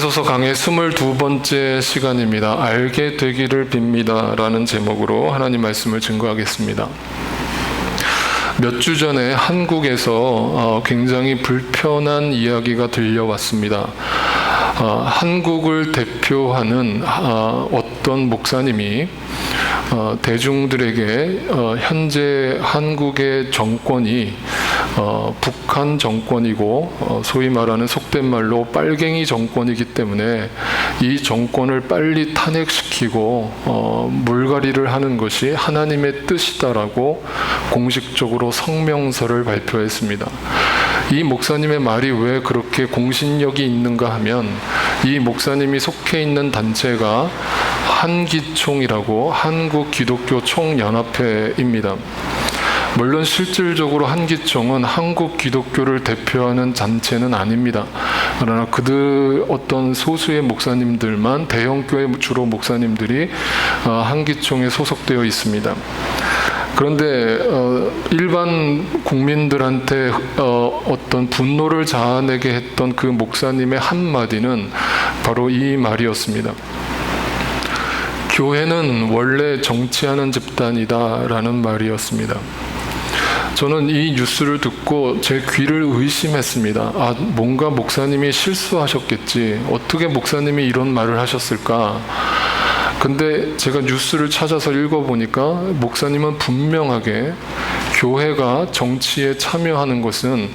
에베소서 강의 22번째 시간입니다. 알게 되기를 빕니다 라는 제목으로 하나님 말씀을 증거하겠습니다. 몇 주 전에 한국에서 굉장히 불편한 이야기가 들려왔습니다. 한국을 대표하는 어떤 목사님이 대중들에게 현재 한국의 정권이 북한 정권이고 소위 말하는 속된 말로 빨갱이 정권이기 때문에 이 정권을 빨리 탄핵시키고 물갈이를 하는 것이 하나님의 뜻이다라고 공식적으로 성명서를 발표했습니다. 이 목사님의 말이 왜 그렇게 공신력이 있는가 하면 이 목사님이 속해 있는 단체가 한기총이라고 한국기독교총연합회입니다. 물론 실질적으로 한기총은 한국 기독교를 대표하는 단체는 아닙니다. 그러나 그들 어떤 소수의 목사님들만, 대형교회 주로 목사님들이 한기총에 소속되어 있습니다. 그런데 일반 국민들한테 어떤 분노를 자아내게 했던 그 목사님의 한마디는 바로 이 말이었습니다. 교회는 원래 정치하는 집단이다라는 말이었습니다. 저는 이 뉴스를 듣고 제 귀를 의심했습니다. 뭔가 목사님이 실수하셨겠지. 어떻게 목사님이 이런 말을 하셨을까? 근데 제가 뉴스를 찾아서 읽어보니까 목사님은 분명하게 교회가 정치에 참여하는 것은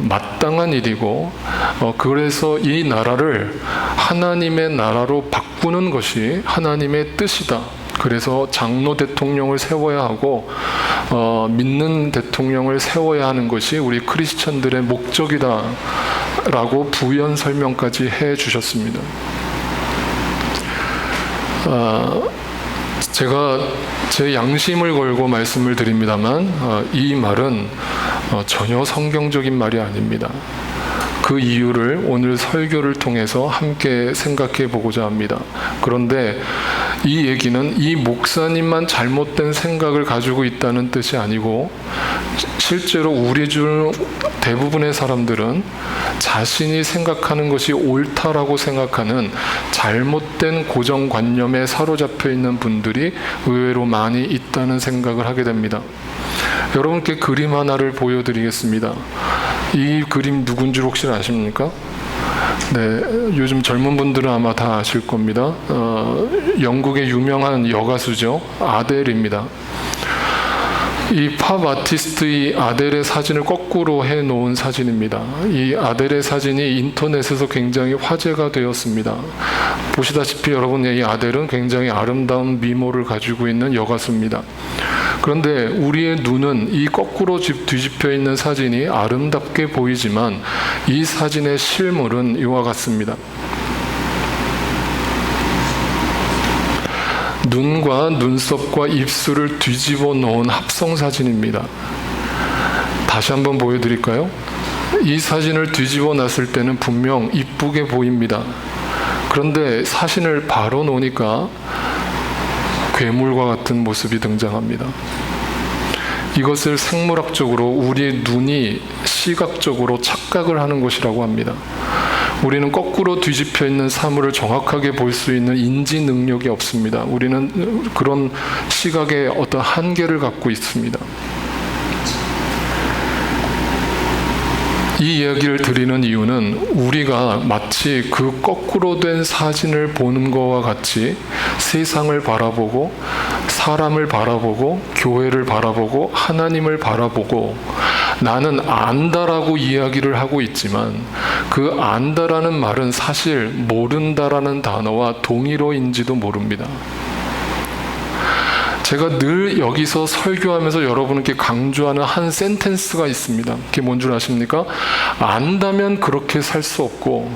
마땅한 일이고 그래서 이 나라를 하나님의 나라로 바꾸는 것이 하나님의 뜻이다. 그래서 장로 대통령을 세워야 하고 믿는 대통령을 세워야 하는 것이 우리 크리스천들의 목적이다 라고 부연 설명까지 해 주셨습니다. 제가 제 양심을 걸고 말씀을 드립니다만 이 말은 전혀 성경적인 말이 아닙니다. 그 이유를 오늘 설교를 통해서 함께 생각해 보고자 합니다. 그런데 이 얘기는 이 목사님만 잘못된 생각을 가지고 있다는 뜻이 아니고 실제로 우리 중 대부분의 사람들은 자신이 생각하는 것이 옳다라고 생각하는 잘못된 고정관념에 사로잡혀 있는 분들이 의외로 많이 있다는 생각을 하게 됩니다. 여러분께 그림 하나를 보여드리겠습니다. 이 그림 누군지 혹시 아십니까? 네, 요즘 젊은 분들은 아마 다 아실 겁니다. 영국의 유명한 여가수죠. 아델입니다. 이 팝 아티스트 아델의 사진을 거꾸로 해놓은 사진입니다. 이 아델의 사진이 인터넷에서 굉장히 화제가 되었습니다. 보시다시피 여러분, 이 아델은 굉장히 아름다운 미모를 가지고 있는 여가수입니다. 그런데 우리의 눈은 이 거꾸로 뒤집혀 있는 사진이 아름답게 보이지만 이 사진의 실물은 이와 같습니다. 눈과 눈썹과 입술을 뒤집어 놓은 합성 사진입니다. 다시 한번 보여드릴까요? 이 사진을 뒤집어 놨을 때는 분명 이쁘게 보입니다. 그런데 사진을 바로 놓으니까 괴물과 같은 모습이 등장합니다. 이것을 생물학적으로 우리의 눈이 시각적으로 착각을 하는 것이라고 합니다. 우리는 거꾸로 뒤집혀 있는 사물을 정확하게 볼 수 있는 인지 능력이 없습니다. 우리는 그런 시각의 어떤 한계를 갖고 있습니다. 이 이야기를 드리는 이유는 우리가 마치 그 거꾸로 된 사진을 보는 것과 같이 세상을 바라보고 사람을 바라보고 교회를 바라보고 하나님을 바라보고 나는 안다라고 이야기를 하고 있지만 그 안다라는 말은 사실 모른다라는 단어와 동일어인지도 모릅니다. 제가 늘 여기서 설교하면서 여러분께 강조하는 한 센텐스가 있습니다. 그게 뭔 줄 아십니까? 안다면 그렇게 살 수 없고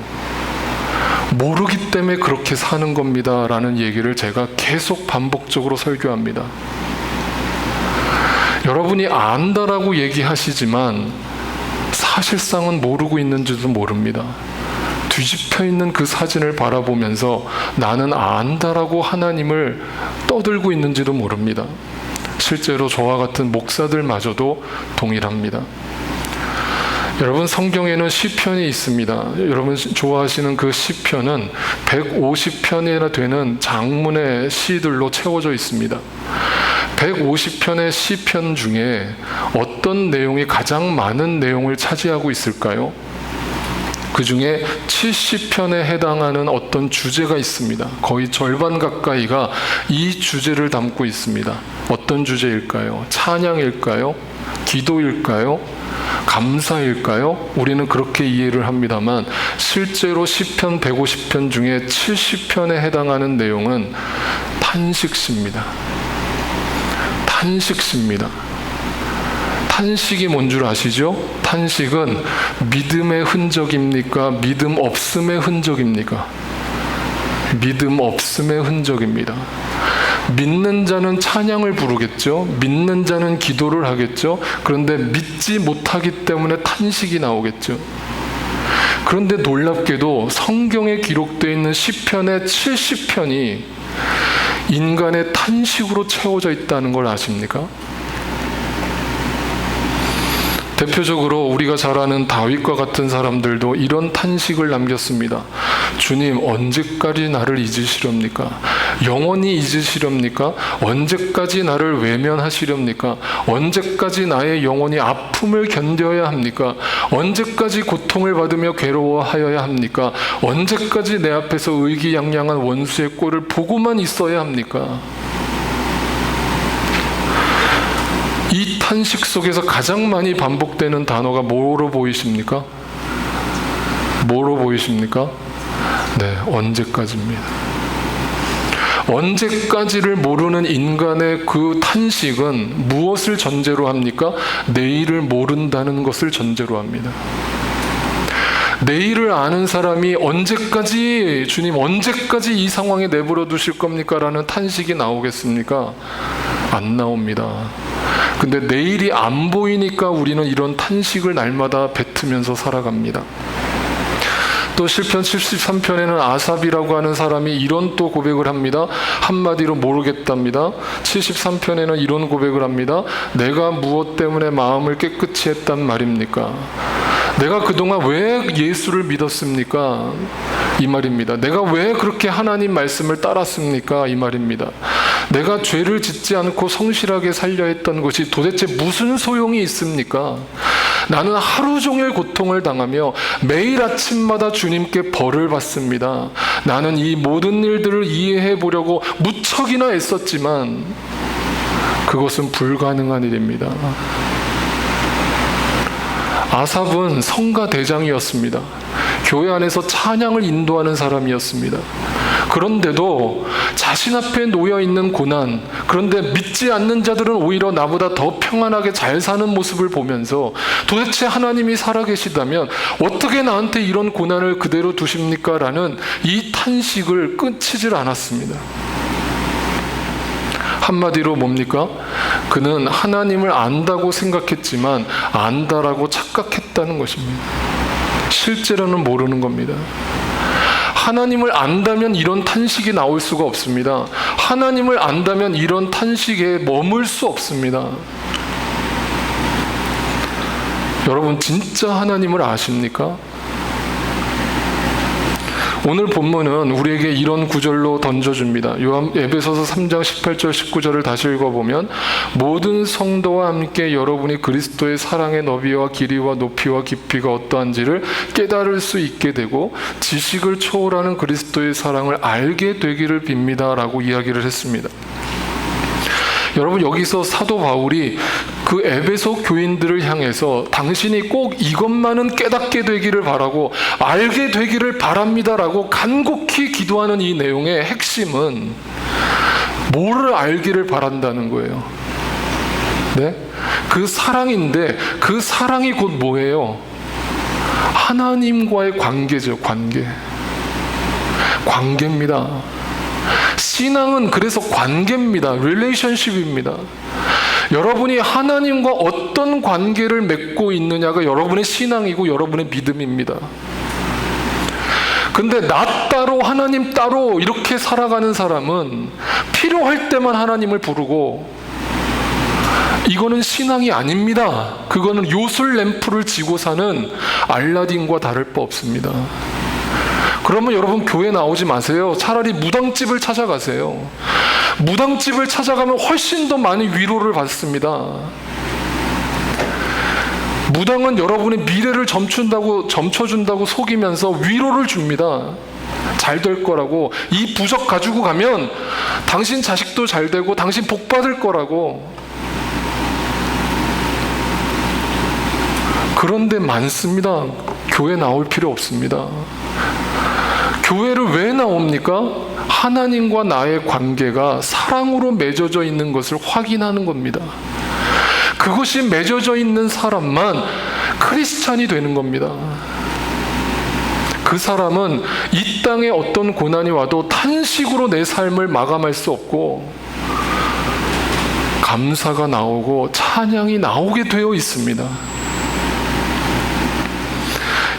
모르기 때문에 그렇게 사는 겁니다 라는 얘기를 제가 계속 반복적으로 설교합니다. 여러분이 안다라고 얘기하시지만 사실상은 모르고 있는지도 모릅니다. 뒤집혀 있는 그 사진을 바라보면서 나는 안다라고 하나님을 떠들고 있는지도 모릅니다. 실제로 저와 같은 목사들마저도 동일합니다. 여러분, 성경에는 시편이 있습니다. 여러분 좋아하시는 그 시편은 150편이나 되는 장문의 시들로 채워져 있습니다. 150편의 시편 중에 어떤 내용이 가장 많은 내용을 차지하고 있을까요? 그 중에 70편에 해당하는 어떤 주제가 있습니다. 거의 절반 가까이가 이 주제를 담고 있습니다. 어떤 주제일까요? 찬양일까요? 기도일까요? 감사일까요? 우리는 그렇게 이해를 합니다만 실제로 시편 150편 중에 70편에 해당하는 내용은 탄식시입니다. 탄식시입니다. 탄식이 뭔 줄 아시죠? 탄식은 믿음의 흔적입니까? 믿음 없음의 흔적입니까? 믿음 없음의 흔적입니다. 믿는 자는 찬양을 부르겠죠. 믿는 자는 기도를 하겠죠. 그런데 믿지 못하기 때문에 탄식이 나오겠죠. 그런데 놀랍게도 성경에 기록되어 있는 시편의 70편이 인간의 탄식으로 채워져 있다는 걸 아십니까? 대표적으로 우리가 잘 아는 다윗과 같은 사람들도 이런 탄식을 남겼습니다. 주님, 언제까지 나를 잊으시렵니까? 영원히 잊으시렵니까? 언제까지 나를 외면하시렵니까? 언제까지 나의 영혼이 아픔을 견뎌야 합니까? 언제까지 고통을 받으며 괴로워하여야 합니까? 언제까지 내 앞에서 의기양양한 원수의 꼴을 보고만 있어야 합니까? 이 탄식 속에서 가장 많이 반복되는 단어가 뭐로 보이십니까? 뭐로 보이십니까? 네, 언제까지입니다. 언제까지를 모르는 인간의 그 탄식은 무엇을 전제로 합니까? 내일을 모른다는 것을 전제로 합니다. 내일을 아는 사람이 언제까지, 주님 언제까지 이 상황에 내버려 두실 겁니까? 라는 탄식이 나오겠습니까? 안 나옵니다. 근데 내일이 안 보이니까 우리는 이런 탄식을 날마다 뱉으면서 살아갑니다. 또 시편 73편에는 아삽이라고 하는 사람이 이런 또 고백을 합니다. 한마디로 모르겠답니다. 73편에는 이런 고백을 합니다. 내가 무엇 때문에 마음을 깨끗이 했단 말입니까? 내가 그동안 왜 예수를 믿었습니까? 이 말입니다. 내가 왜 그렇게 하나님 말씀을 따랐습니까? 이 말입니다. 내가 죄를 짓지 않고 성실하게 살려 했던 것이 도대체 무슨 소용이 있습니까? 나는 하루 종일 고통을 당하며 매일 아침마다 주님께 벌을 받습니다. 나는 이 모든 일들을 이해해 보려고 무척이나 애썼지만 그것은 불가능한 일입니다. 아삽은 성가 대장이었습니다. 교회 안에서 찬양을 인도하는 사람이었습니다. 그런데도 자신 앞에 놓여있는 고난, 그런데 믿지 않는 자들은 오히려 나보다 더 평안하게 잘 사는 모습을 보면서 도대체 하나님이 살아계시다면 어떻게 나한테 이런 고난을 그대로 두십니까? 라는 이 탄식을 끊이질 않았습니다. 한마디로 뭡니까? 그는 하나님을 안다고 생각했지만 안다라고 착각했다는 것입니다. 실제로는 모르는 겁니다. 하나님을 안다면 이런 탄식이 나올 수가 없습니다. 하나님을 안다면 이런 탄식에 머물 수 없습니다. 여러분, 진짜 하나님을 아십니까? 오늘 본문은 우리에게 이런 구절로 던져줍니다. 에베소서 3장 18절 19절을 다시 읽어보면 모든 성도와 함께 여러분이 그리스도의 사랑의 너비와 길이와 높이와 깊이가 어떠한지를 깨달을 수 있게 되고 지식을 초월하는 그리스도의 사랑을 알게 되기를 빕니다 라고 이야기를 했습니다. 여러분, 여기서 사도 바울이 그 에베소 교인들을 향해서 당신이 꼭 이것만은 깨닫게 되기를 바라고 알게 되기를 바랍니다라고 간곡히 기도하는 이 내용의 핵심은 뭐를 알기를 바란다는 거예요. 네? 그 사랑인데 그 사랑이 곧 뭐예요? 하나님과의 관계죠. 관계입니다. 신앙은 그래서 관계입니다. 릴레이션십입니다. 여러분이 하나님과 어떤 관계를 맺고 있느냐가 여러분의 신앙이고 여러분의 믿음입니다. 근데 나 따로 하나님 따로 이렇게 살아가는 사람은 필요할 때만 하나님을 부르고 이거는 신앙이 아닙니다. 그거는 요술 램프를 쥐고 사는 알라딘과 다를 바 없습니다. 그러면 여러분 교회 나오지 마세요. 차라리 무당집을 찾아가세요. 무당집을 찾아가면 훨씬 더 많이 위로를 받습니다. 무당은 여러분의 미래를 점쳐준다고 속이면서 위로를 줍니다. 잘 될 거라고. 이 부적 가지고 가면 당신 자식도 잘 되고 당신 복 받을 거라고. 그런데 많습니다. 교회 나올 필요 없습니다. 교회를 왜 나옵니까? 하나님과 나의 관계가 사랑으로 맺어져 있는 것을 확인하는 겁니다. 그것이 맺어져 있는 사람만 크리스찬이 되는 겁니다. 그 사람은 이 땅에 어떤 고난이 와도 탄식으로 내 삶을 마감할 수 없고 감사가 나오고 찬양이 나오게 되어 있습니다.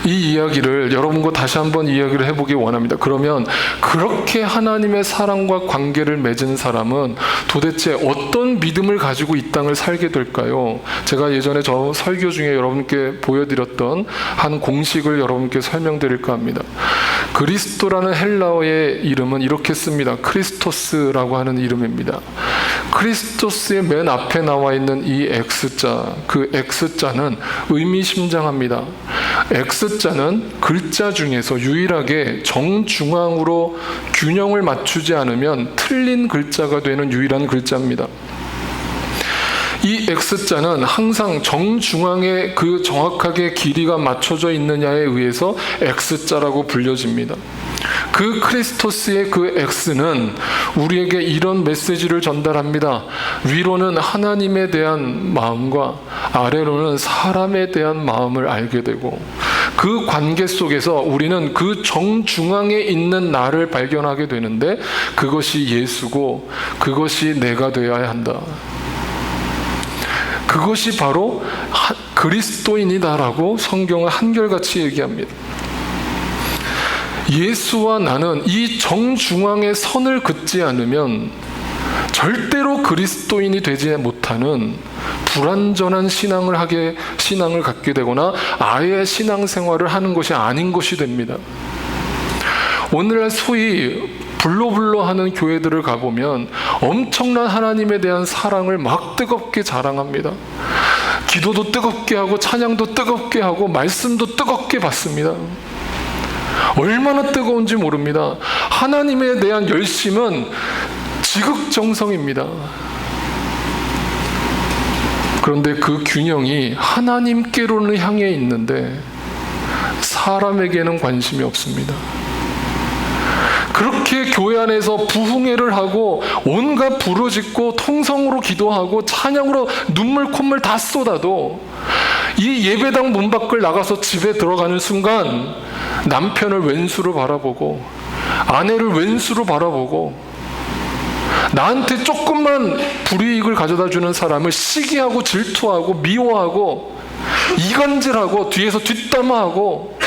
이 이야기를 여러분과 다시 한번 이야기를 해보기 원합니다. 그러면 그렇게 하나님의 사랑과 관계를 맺은 사람은 도대체 어떤 믿음을 가지고 이 땅을 살게 될까요? 제가 예전에 저 설교 중에 여러분께 보여드렸던 한 공식을 여러분께 설명드릴까 합니다. 그리스도라는 헬라어의 이름은 이렇게 씁니다. 크리스토스라고 하는 이름입니다. 크리스토스의 맨 앞에 나와 있는 이 X자, 그 X자는 의미심장합니다. X자는 글자 중에서 유일하게 정중앙으로 균형을 맞추지 않으면 틀린 글자가 되는 유일한 글자입니다. 이 X자는 항상 정중앙에 그 정확하게 길이가 맞춰져 있느냐에 의해서 X자라고 불려집니다. 그 크리스토스의 그 X는 우리에게 이런 메시지를 전달합니다. 위로는 하나님에 대한 마음과 아래로는 사람에 대한 마음을 알게 되고 그 관계 속에서 우리는 그 정중앙에 있는 나를 발견하게 되는데 그것이 예수고 그것이 내가 되어야 한다. 그것이 바로 그리스도인이다라고 성경은 한결같이 얘기합니다. 예수와 나는 이 정중앙에 선을 긋지 않으면 절대로 그리스도인이 되지 못하는 불완전한 신앙을 갖게 되거나 아예 신앙생활을 하는 것이 아닌 것이 됩니다. 오늘날 소위 불로불로 하는 교회들을 가보면 엄청난 하나님에 대한 사랑을 막 뜨겁게 자랑합니다. 기도도 뜨겁게 하고 찬양도 뜨겁게 하고 말씀도 뜨겁게 받습니다. 얼마나 뜨거운지 모릅니다. 하나님에 대한 열심은 지극정성입니다. 그런데 그 균형이 하나님께로는 향해 있는데 사람에게는 관심이 없습니다. 그렇게 교회 안에서 부흥회를 하고 온갖 부르짖고 통성으로 기도하고 찬양으로 눈물 콧물 다 쏟아도 이 예배당 문 밖을 나가서 집에 들어가는 순간 남편을 왼수로 바라보고 아내를 왼수로 바라보고 나한테 조금만 불이익을 가져다 주는 사람을 시기하고 질투하고 미워하고 이간질하고 뒤에서 뒷담화하고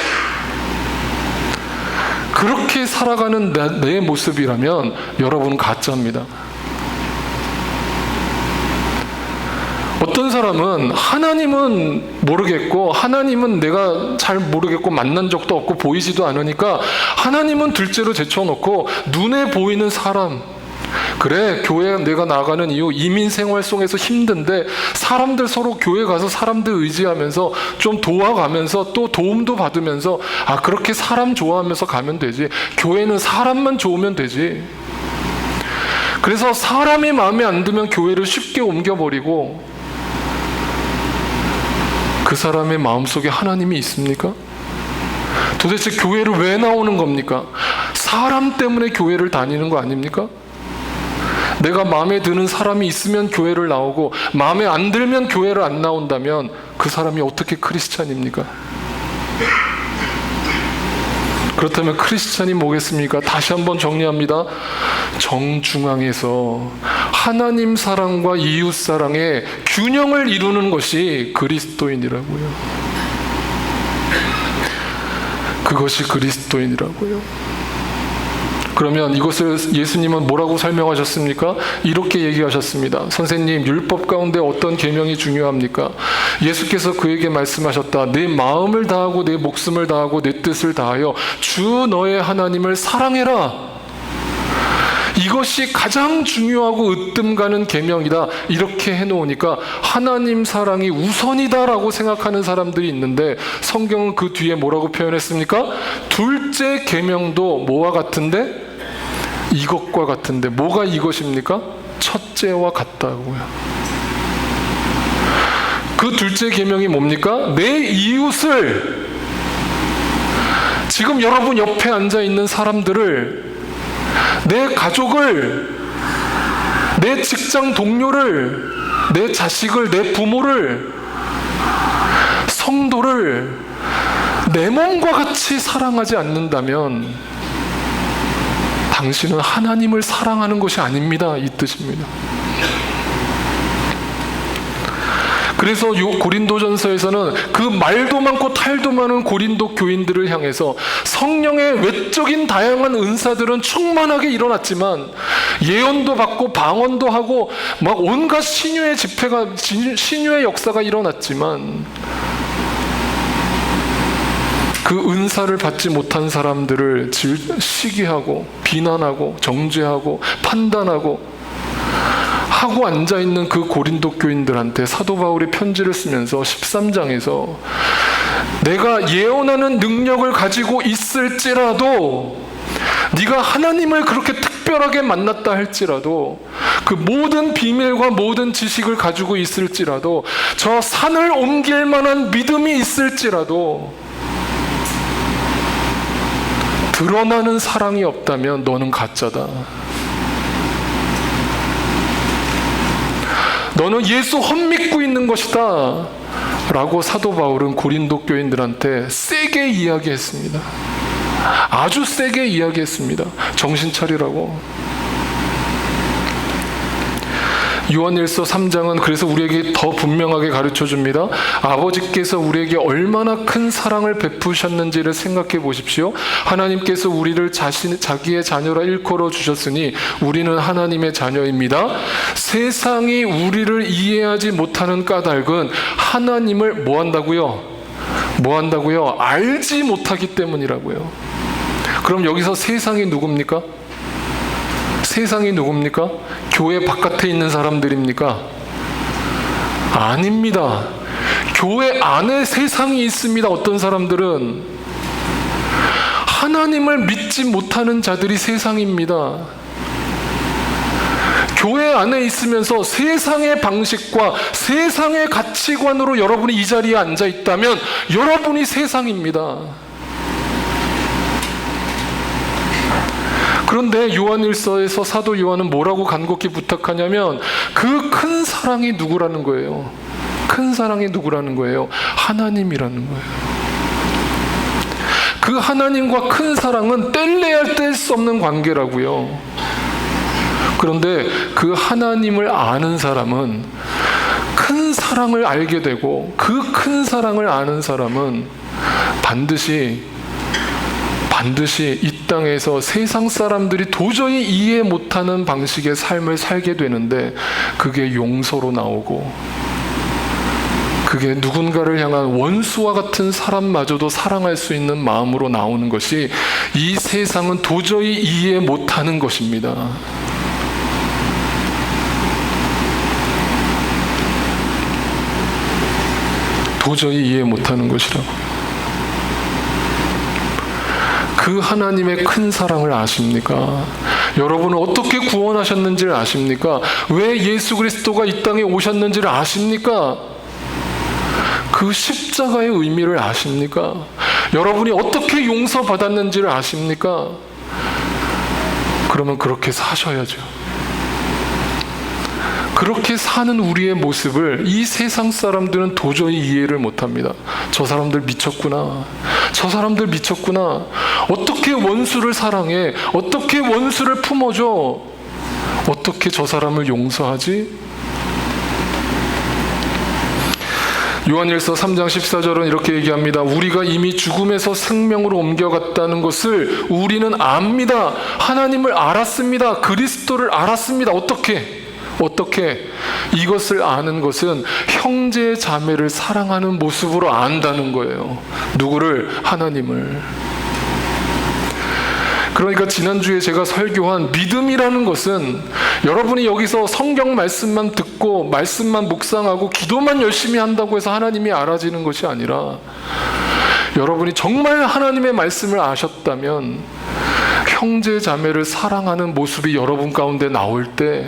그렇게 살아가는 내 모습이라면 여러분은 가짜입니다. 어떤 사람은 하나님은 모르겠고 하나님은 내가 잘 모르겠고 만난 적도 없고 보이지도 않으니까 하나님은 둘째로 제쳐놓고 눈에 보이는 사람, 그래 교회 내가 나가는 이유 이민 생활 속에서 힘든데 사람들 서로 교회 가서 사람들 의지하면서 좀 도와가면서 또 도움도 받으면서 그렇게 사람 좋아하면서 가면 되지, 교회는 사람만 좋으면 되지. 그래서 사람이 마음에 안 들면 교회를 쉽게 옮겨버리고 그 사람의 마음속에 하나님이 있습니까? 도대체 교회를 왜 나오는 겁니까? 사람 때문에 교회를 다니는 거 아닙니까? 내가 마음에 드는 사람이 있으면 교회를 나오고 마음에 안 들면 교회를 안 나온다면 그 사람이 어떻게 크리스찬입니까? 그렇다면 크리스찬이 뭐겠습니까? 다시 한번 정리합니다. 정중앙에서 하나님 사랑과 이웃 사랑의 균형을 이루는 것이 그리스도인이라고요. 그것이 그리스도인이라고요. 그러면 이것을 예수님은 뭐라고 설명하셨습니까? 이렇게 얘기하셨습니다. 선생님, 율법 가운데 어떤 계명이 중요합니까? 예수께서 그에게 말씀하셨다. 내 마음을 다하고 내 목숨을 다하고 내 뜻을 다하여 주 너의 하나님을 사랑해라. 이것이 가장 중요하고 으뜸 가는 계명이다. 이렇게 해놓으니까 하나님 사랑이 우선이다라고 생각하는 사람들이 있는데, 성경은 그 뒤에 뭐라고 표현했습니까? 둘째 계명도 뭐와 같은데? 이것과 같은데. 뭐가 이것입니까? 첫째와 같다고요. 그 둘째 계명이 뭡니까? 내 이웃을, 지금 여러분 옆에 앉아 있는 사람들을, 내 가족을, 내 직장 동료를, 내 자식을, 내 부모를, 성도를 내 몸과 같이 사랑하지 않는다면 당신은 하나님을 사랑하는 것이 아닙니다. 이 뜻입니다. 그래서 고린도전서에서는 그 말도 많고 탈도 많은 고린도 교인들을 향해서 성령의 외적인 다양한 은사들은 충만하게 일어났지만, 예언도 받고 방언도 하고 막 온갖 신유의 역사가 일어났지만, 그 은사를 받지 못한 사람들을 시기하고 비난하고 정죄하고 판단하고 하고 앉아있는 그 고린도 교인들한테 사도 바울이 편지를 쓰면서 13장에서 내가 예언하는 능력을 가지고 있을지라도, 네가 하나님을 그렇게 특별하게 만났다 할지라도, 그 모든 비밀과 모든 지식을 가지고 있을지라도, 저 산을 옮길 만한 믿음이 있을지라도 드러나는 사랑이 없다면 너는 가짜다. 너는 예수 헛믿고 있는 것이다 라고 사도 바울은 고린도 교인들한테 세게 이야기했습니다. 아주 세게 이야기했습니다. 정신 차리라고. 요한일서 3장은 그래서 우리에게 더 분명하게 가르쳐줍니다. 아버지께서 우리에게 얼마나 큰 사랑을 베푸셨는지를 생각해 보십시오. 하나님께서 우리를 자기의 자녀라 일컬어 주셨으니 우리는 하나님의 자녀입니다. 세상이 우리를 이해하지 못하는 까닭은 하나님을 뭐 한다고요? 알지 못하기 때문이라고요. 그럼 여기서 세상이 누굽니까? 세상이 누굽니까? 교회 바깥에 있는 사람들입니까? 아닙니다. 교회 안에 세상이 있습니다. 어떤 사람들은 하나님을 믿지 못하는 자들이 세상입니다. 교회 안에 있으면서 세상의 방식과 세상의 가치관으로 여러분이 이 자리에 앉아 있다면 여러분이 세상입니다. 그런데 요한일서에서 사도 요한은 뭐라고 간곡히 부탁하냐면 그 큰 사랑이 누구라는 거예요. 큰 사랑이 누구라는 거예요. 하나님이라는 거예요. 그 하나님과 큰 사랑은 뗄래야 뗄 수 없는 관계라고요. 그런데 그 하나님을 아는 사람은, 큰 사랑을 알게 되고 그 큰 사랑을 아는 사람은 반드시 이 땅에서 세상 사람들이 도저히 이해 못하는 방식의 삶을 살게 되는데, 그게 용서로 나오고, 그게 누군가를 향한 원수와 같은 사람마저도 사랑할 수 있는 마음으로 나오는 것이 이 세상은 도저히 이해 못하는 것입니다. 도저히 이해 못하는 것이라고요. 그 하나님의 큰 사랑을 아십니까? 여러분은 어떻게 구원하셨는지를 아십니까? 왜 예수 그리스도가 이 땅에 오셨는지를 아십니까? 그 십자가의 의미를 아십니까? 여러분이 어떻게 용서받았는지를 아십니까? 그러면 그렇게 사셔야죠. 그렇게 사는 우리의 모습을 이 세상 사람들은 도저히 이해를 못합니다. 저 사람들 미쳤구나. 저 사람들 미쳤구나. 어떻게 원수를 사랑해? 어떻게 원수를 품어줘? 어떻게 저 사람을 용서하지? 요한일서 3장 14절은 이렇게 얘기합니다. 우리가 이미 죽음에서 생명으로 옮겨갔다는 것을 우리는 압니다. 하나님을 알았습니다. 그리스도를 알았습니다. 어떻게? 이것을 아는 것은 형제 자매를 사랑하는 모습으로 안다는 거예요. 누구를? 하나님을. 그러니까 지난주에 제가 설교한 믿음이라는 것은 여러분이 여기서 성경 말씀만 듣고 말씀만 묵상하고 기도만 열심히 한다고 해서 하나님이 알아지는 것이 아니라, 여러분이 정말 하나님의 말씀을 아셨다면 형제 자매를 사랑하는 모습이 여러분 가운데 나올 때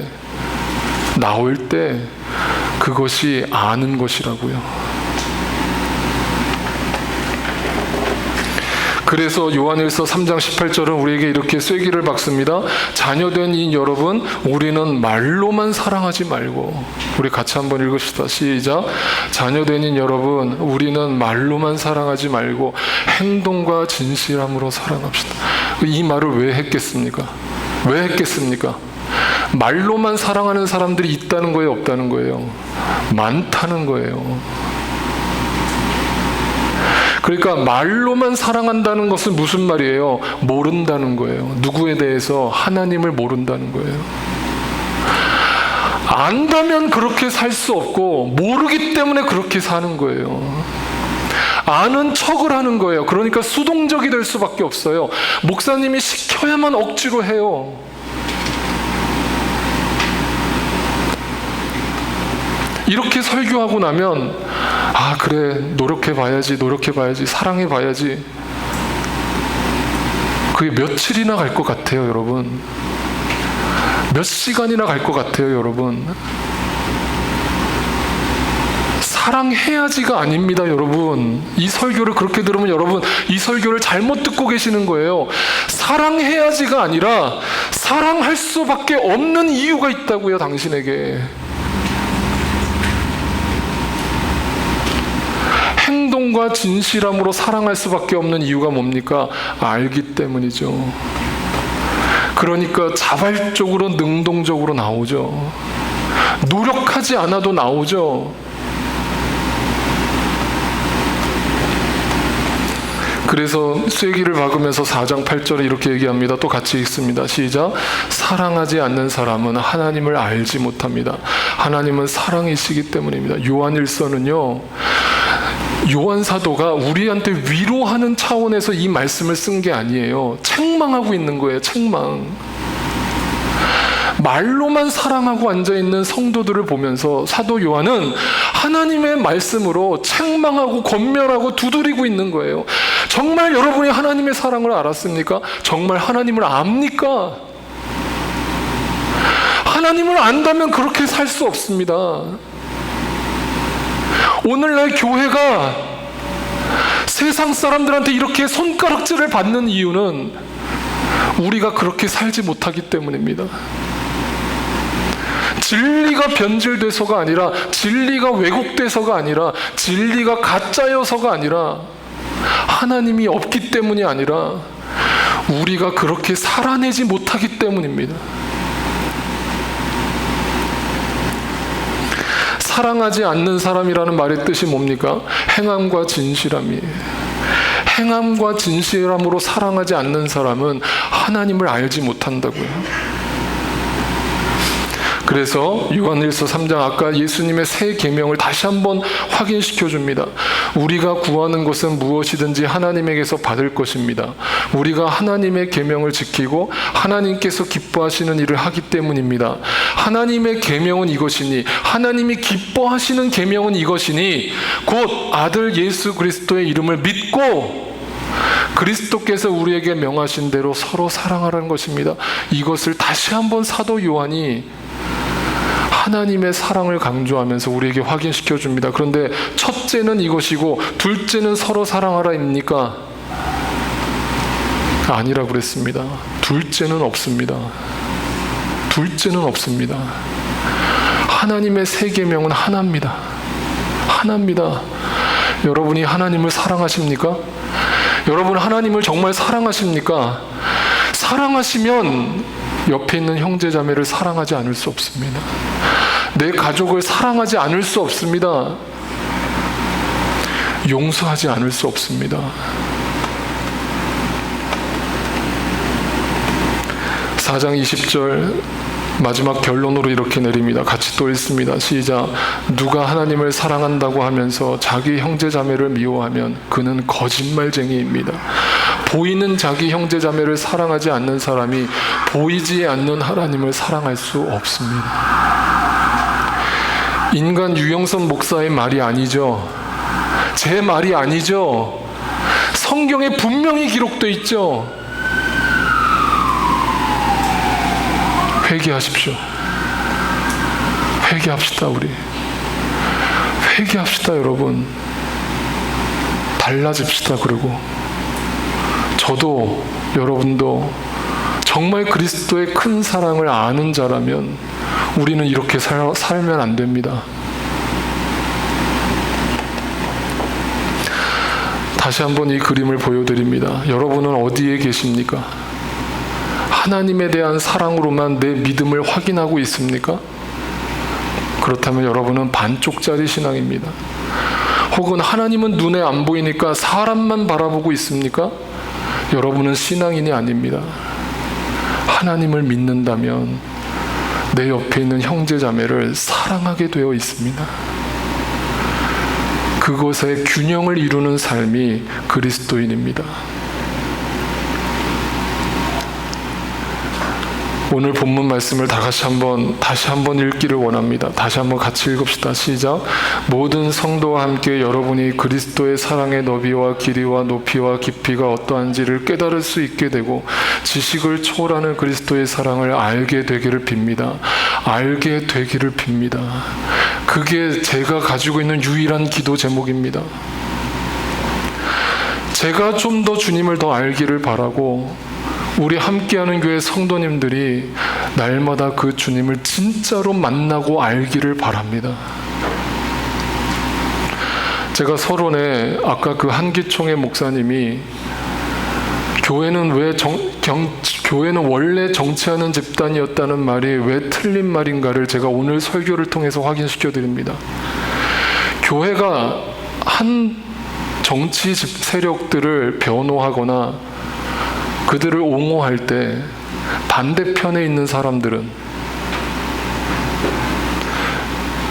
그것이 아는 것이라고요. 그래서 요한일서 3장 18절은 우리에게 이렇게 쐐기를 박습니다. 자녀된 이 여러분, 우리는 말로만 사랑하지 말고, 우리 같이 한번 읽읍시다. 시작. 자녀된 이 여러분, 우리는 말로만 사랑하지 말고 행동과 진실함으로 사랑합시다. 이 말을 왜 했겠습니까? 말로만 사랑하는 사람들이 있다는 거예요, 없다는 거예요? 많다는 거예요. 그러니까 말로만 사랑한다는 것은 무슨 말이에요? 모른다는 거예요. 누구에 대해서? 하나님을 모른다는 거예요. 안다면 그렇게 살 수 없고, 모르기 때문에 그렇게 사는 거예요. 아는 척을 하는 거예요. 그러니까 수동적이 될 수밖에 없어요. 목사님이 시켜야만 억지로 해요. 이렇게 설교하고 나면, 아 그래, 노력해봐야지, 사랑해봐야지. 그게 며칠이나 갈 것 같아요, 여러분? 몇 시간이나 갈 것 같아요, 여러분? 사랑해야지가 아닙니다, 여러분. 이 설교를 그렇게 들으면 여러분 이 설교를 잘못 듣고 계시는 거예요. 사랑해야지가 아니라 사랑할 수밖에 없는 이유가 있다고요, 당신에게. 행동과 진실함으로 사랑할 수밖에 없는 이유가 뭡니까? 알기 때문이죠. 그러니까 자발적으로, 능동적으로 나오죠. 노력하지 않아도 나오죠. 그래서 쐐기를 박으면서 4장 8절에 이렇게 얘기합니다. 또 같이 읽습니다. 시작. 사랑하지 않는 사람은 하나님을 알지 못합니다. 하나님은 사랑이시기 때문입니다. 요한일서는요, 요한 사도가 우리한테 위로하는 차원에서 이 말씀을 쓴 게 아니에요. 책망하고 있는 거예요. 책망. 말로만 사랑하고 앉아있는 성도들을 보면서 사도 요한은 하나님의 말씀으로 책망하고 권면하고 두드리고 있는 거예요. 정말 여러분이 하나님의 사랑을 알았습니까? 정말 하나님을 압니까? 하나님을 안다면 그렇게 살 수 없습니다. 오늘날 교회가 세상 사람들한테 이렇게 손가락질을 받는 이유는 우리가 그렇게 살지 못하기 때문입니다. 진리가 변질돼서가 아니라, 진리가 왜곡돼서가 아니라, 진리가 가짜여서가 아니라, 하나님이 없기 때문이 아니라 우리가 그렇게 살아내지 못하기 때문입니다. 사랑하지 않는 사람이라는 말의 뜻이 뭡니까? 행함과 진실함이에요. 행함과 진실함으로 사랑하지 않는 사람은 하나님을 알지 못한다고요. 그래서 요한일서 3장, 아까 예수님의 새 계명을 다시 한번 확인시켜 줍니다. 우리가 구하는 것은 무엇이든지 하나님에게서 받을 것입니다. 우리가 하나님의 계명을 지키고 하나님께서 기뻐하시는 일을 하기 때문입니다. 하나님의 계명은 이것이니, 하나님이 기뻐하시는 계명은 이것이니, 곧 아들 예수 그리스도의 이름을 믿고 그리스도께서 우리에게 명하신 대로 서로 사랑하라는 것입니다. 이것을 다시 한번 사도 요한이 하나님의 사랑을 강조하면서 우리에게 확인시켜 줍니다. 그런데 첫째는 이것이고 둘째는 서로 사랑하라입니까? 아니라고 그랬습니다. 둘째는 없습니다. 둘째는 없습니다. 하나님의 새 계명은 하나입니다. 하나입니다. 여러분이 하나님을 사랑하십니까? 여러분 하나님을 정말 사랑하십니까? 사랑하시면 옆에 있는 형제 자매를 사랑하지 않을 수 없습니다. 내 가족을 사랑하지 않을 수 없습니다. 용서하지 않을 수 없습니다. 4장 20절 마지막 결론으로 이렇게 내립니다. 같이 또 읽습니다. 시작. 누가 하나님을 사랑한다고 하면서 자기 형제자매를 미워하면 그는 거짓말쟁이입니다. 보이는 자기 형제자매를 사랑하지 않는 사람이 보이지 않는 하나님을 사랑할 수 없습니다. 인간 유영선 목사의 말이 아니죠. 제 말이 아니죠. 성경에 분명히 기록되어 있죠. 회개하십시오. 회개합시다. 우리 회개합시다. 여러분 달라집시다. 그리고 저도 여러분도 정말 그리스도의 큰 사랑을 아는 자라면 우리는 이렇게 살면 안 됩니다. 다시 한번 이 그림을 보여드립니다. 여러분은 어디에 계십니까? 하나님에 대한 사랑으로만 내 믿음을 확인하고 있습니까? 그렇다면 여러분은 반쪽짜리 신앙입니다. 혹은 하나님은 눈에 안 보이니까 사람만 바라보고 있습니까? 여러분은 신앙인이 아닙니다. 하나님을 믿는다면 내 옆에 있는 형제자매를 사랑하게 되어 있습니다. 그것의 균형을 이루는 삶이 그리스도인입니다. 오늘 본문 말씀을 다시 한번 읽기를 원합니다. 다시 한번 같이 읽읍시다. 시작. 모든 성도와 함께 여러분이 그리스도의 사랑의 너비와 길이와 높이와 깊이가 어떠한지를 깨달을 수 있게 되고 지식을 초월하는 그리스도의 사랑을 알게 되기를 빕니다. 알게 되기를 빕니다. 그게 제가 가지고 있는 유일한 기도 제목입니다. 제가 좀 더 주님을 더 알기를 바라고 우리 함께하는 교회 성도님들이 날마다 그 주님을 진짜로 만나고 알기를 바랍니다. 제가 서론에 아까 그 한기총의 목사님이 교회는 원래 정치하는 집단이었다는 말이 왜 틀린 말인가를 제가 오늘 설교를 통해서 확인시켜 드립니다. 교회가 한 정치 세력들을 변호하거나 그들을 옹호할 때 반대편에 있는 사람들은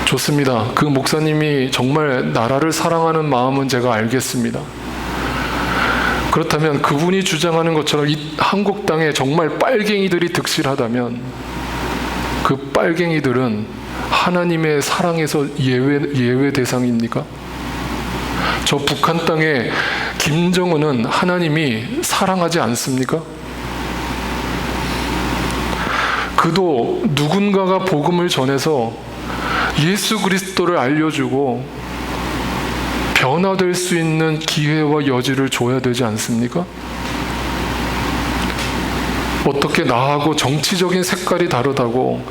좋습니다. 그 목사님이 정말 나라를 사랑하는 마음은 제가 알겠습니다. 그렇다면 그분이 주장하는 것처럼 이 한국 땅에 정말 빨갱이들이 득실하다면 그 빨갱이들은 하나님의 사랑에서 예외 대상입니까? 저 북한 땅에 김정은은 하나님이 사랑하지 않습니까? 그도 누군가가 복음을 전해서 예수 그리스도를 알려주고 변화될 수 있는 기회와 여지를 줘야 되지 않습니까? 어떻게 나하고 정치적인 색깔이 다르다고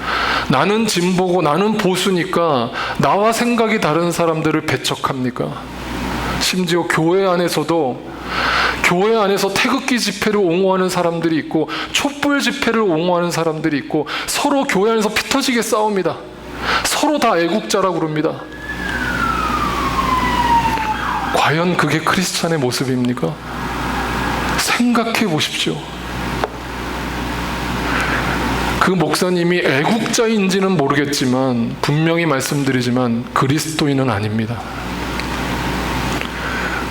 나는 진보고 나는 보수니까 나와 생각이 다른 사람들을 배척합니까? 심지어 교회 안에서 태극기 집회를 옹호하는 사람들이 있고 촛불 집회를 옹호하는 사람들이 있고 서로 교회 안에서 피 터지게 싸웁니다. 서로 다 애국자라고 그럽니다. 과연 그게 크리스찬의 모습입니까? 생각해 보십시오. 그 목사님이 애국자인지는 모르겠지만 분명히 말씀드리지만 그리스도인은 아닙니다.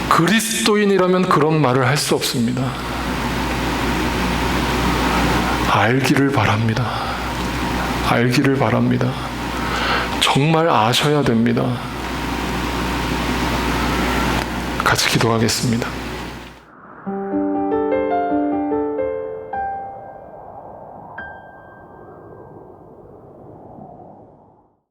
그리스도인이라면 그런 말을 할 수 없습니다. 알기를 바랍니다. 알기를 바랍니다. 정말 아셔야 됩니다. 같이 기도하겠습니다.